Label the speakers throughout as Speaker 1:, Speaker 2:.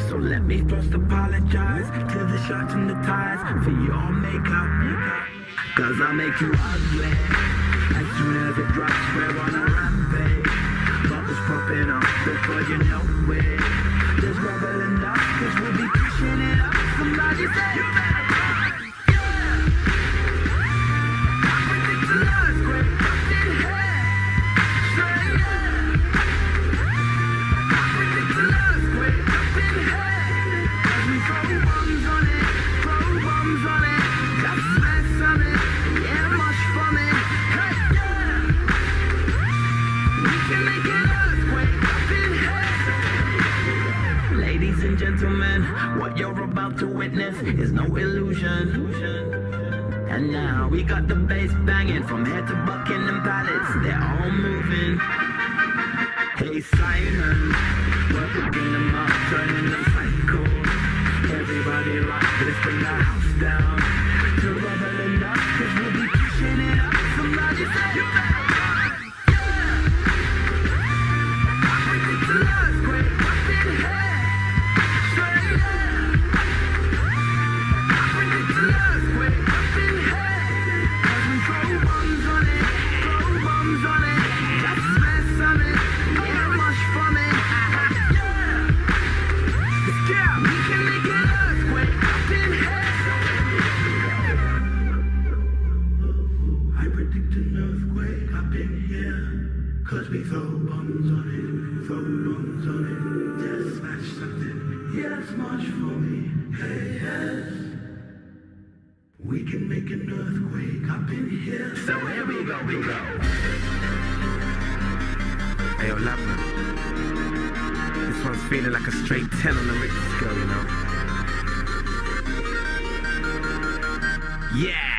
Speaker 1: So let me first apologize to the shirts and the ties for your makeup. Cause I'll make you ugly as soon as it drops. We're on a rampage, bubbles popping up before you know it. There's rubble enough, cause we'll be pushing it up. Somebody say you better run. Yeah, I predict an earthquake up in here. Say yeah, I predict an earthquake up in here. As we throw bombs on it, just mess on it, yeah, much from it. Hey, yeah, we can make an earthquake up in here. Ladies and gentlemen, what you're about to witness is no illusion. And now we got the bass banging from head to Buckingham Palace. They're all moving. Hey Simon, we're hooking them up, turning them psycho. Everybody rock, let's bring the house down to rubble enough, cause we'll be pushing it up. Somebody say you better run. Yeah, I predict an earthquake up in here. Say yeah, I predict an earthquake up in here. As we throw bombs on it, just mess on it, yeah, much from it. Yeah, we can make an earthquake up in here. I predict an earthquake up in here. Cause we throw bombs on it, just smash something, yes, much for me, hey, yes. We can make an earthquake up in here. So here we go.
Speaker 2: Hey, yo, Lapman. This one's feeling like a straight 10 on the Richter scale, you know? Yeah!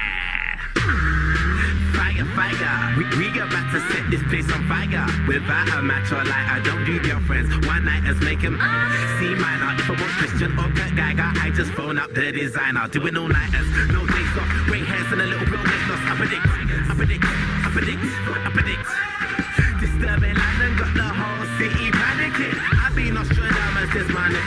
Speaker 2: Fire. We got back to set this place on fire. Without a match or light, I don't do girlfriends. One nighters make him C minor. If I want Christian or Kurt Geiger, I just phone up the designer. Doing all nighters, no days off. Grey hairs and a little real weight loss. I predict. Disturbing London got the whole city panicking. I've been Nostradamus since my nip.